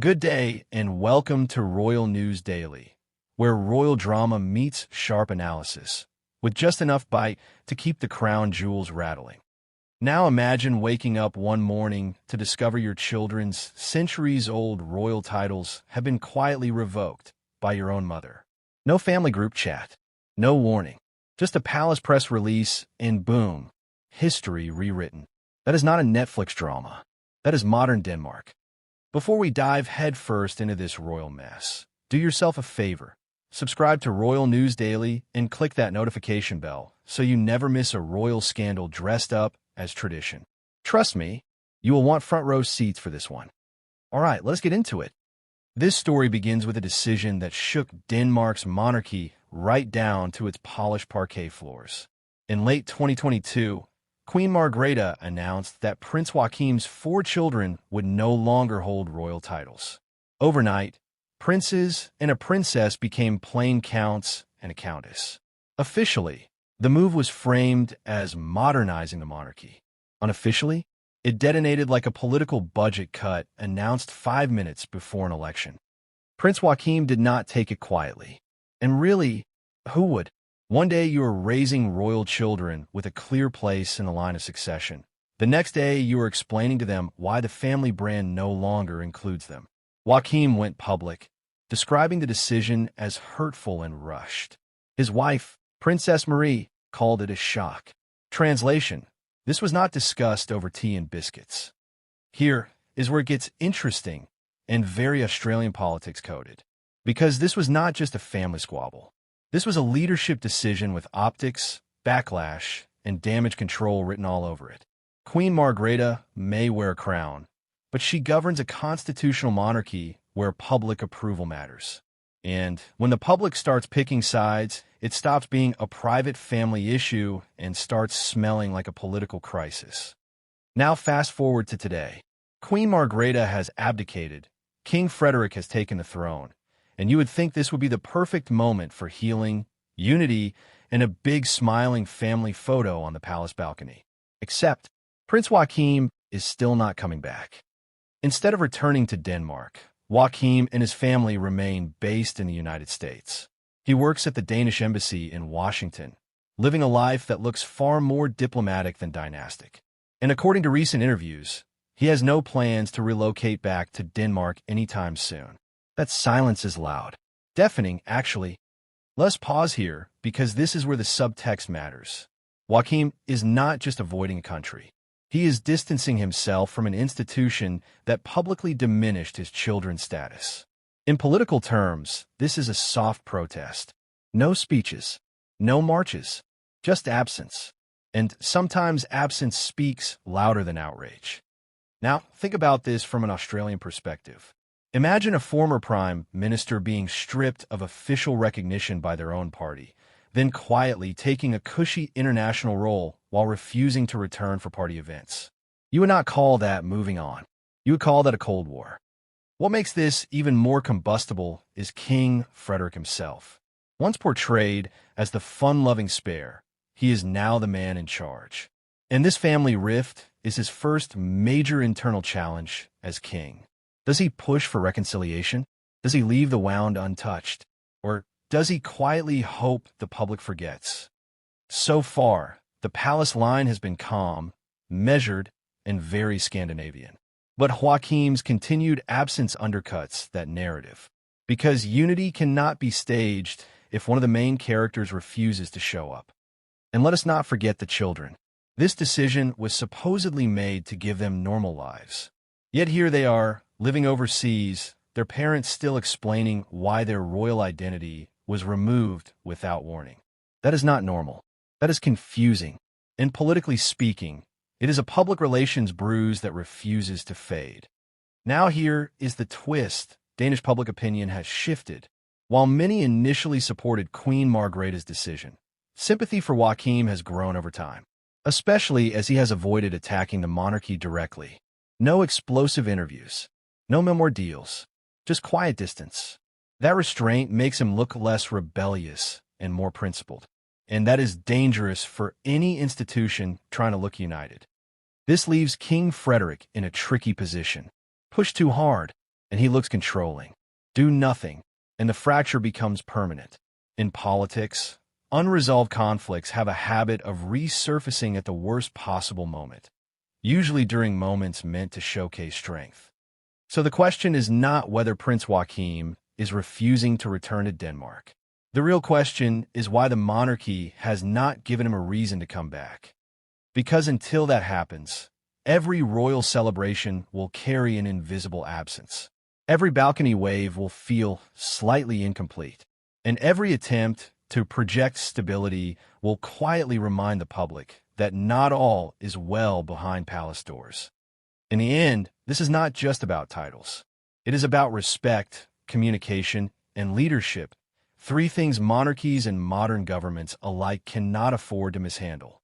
Good day and welcome to Royal News Daily, where royal drama meets sharp analysis, with just enough bite to keep the crown jewels rattling. Now imagine waking up one morning to discover your children's centuries-old royal titles have been quietly revoked by your own mother. No family group chat, no warning, just a palace press release and boom, history rewritten. That is not a Netflix drama. That is modern Denmark. Before we dive headfirst into this royal mess, do yourself a favor. Subscribe to Royal News Daily and click that notification bell so you never miss a royal scandal dressed up as tradition. Trust me, you will want front row seats for this one. All right, let's get into it. This story begins with a decision that shook Denmark's monarchy right down to its polished parquet floors. In late 2022, Queen Margrethe announced that Prince Joachim's 4 children would no longer hold royal titles. Overnight, princes and a princess became plain counts and a countess. Officially, the move was framed as modernizing the monarchy. Unofficially, it detonated like a political budget cut announced 5 minutes before an election. Prince Joachim did not take it quietly. And really, who would? One day you are raising royal children with a clear place in the line of succession. The next day you are explaining to them why the family brand no longer includes them. Joachim went public, describing the decision as hurtful and rushed. His wife, Princess Marie, called it a shock. Translation: this was not discussed over tea and biscuits. Here is where it gets interesting and very Australian politics coded. Because this was not just a family squabble. This was a leadership decision with optics, backlash, and damage control written all over it. Queen Margrethe may wear a crown, but she governs a constitutional monarchy where public approval matters. And when the public starts picking sides, it stops being a private family issue and starts smelling like a political crisis. Now fast forward to today. Queen Margrethe has abdicated. King Frederick has taken the throne. And you would think this would be the perfect moment for healing, unity, and a big smiling family photo on the palace balcony. Except, Prince Joachim is still not coming back. Instead of returning to Denmark, Joachim and his family remain based in the United States. He works at the Danish embassy in Washington, living a life that looks far more diplomatic than dynastic. And according to recent interviews, he has no plans to relocate back to Denmark anytime soon. That silence is loud. Deafening, actually. Let's pause here, because this is where the subtext matters. Joachim is not just avoiding a country. He is distancing himself from an institution that publicly diminished his children's status. In political terms, this is a soft protest. No speeches, no marches, just absence. And sometimes absence speaks louder than outrage. Now, think about this from an Australian perspective. Imagine a former prime minister being stripped of official recognition by their own party, then quietly taking a cushy international role while refusing to return for party events. You would not call that moving on. You would call that a Cold War. What makes this even more combustible is King Frederick himself. Once portrayed as the fun-loving spare, he is now the man in charge. And this family rift is his first major internal challenge as king. Does he push for reconciliation? Does he leave the wound untouched? Or does he quietly hope the public forgets? So far, the palace line has been calm, measured, and very Scandinavian. But Joachim's continued absence undercuts that narrative. Because unity cannot be staged if one of the main characters refuses to show up. And let us not forget the children. This decision was supposedly made to give them normal lives. Yet here they are, living overseas, their parents still explaining why their royal identity was removed without warning. That is not normal. That is confusing. And politically speaking, it is a public relations bruise that refuses to fade. Now here is the twist. Danish public opinion has shifted. While many initially supported Queen Margrethe's decision, sympathy for Joachim has grown over time, especially as he has avoided attacking the monarchy directly. No explosive interviews. No memoir deals, just quiet distance. That restraint makes him look less rebellious and more principled. And that is dangerous for any institution trying to look united. This leaves King Frederick in a tricky position. Push too hard, and he looks controlling. Do nothing, and the fracture becomes permanent. In politics, unresolved conflicts have a habit of resurfacing at the worst possible moment, usually during moments meant to showcase strength. So the question is not whether Prince Joachim is refusing to return to Denmark. The real question is why the monarchy has not given him a reason to come back. Because until that happens, every royal celebration will carry an invisible absence. Every balcony wave will feel slightly incomplete, and every attempt to project stability will quietly remind the public that not all is well behind palace doors. In the end, this is not just about titles. It is about respect, communication, and leadership, three things monarchies and modern governments alike cannot afford to mishandle.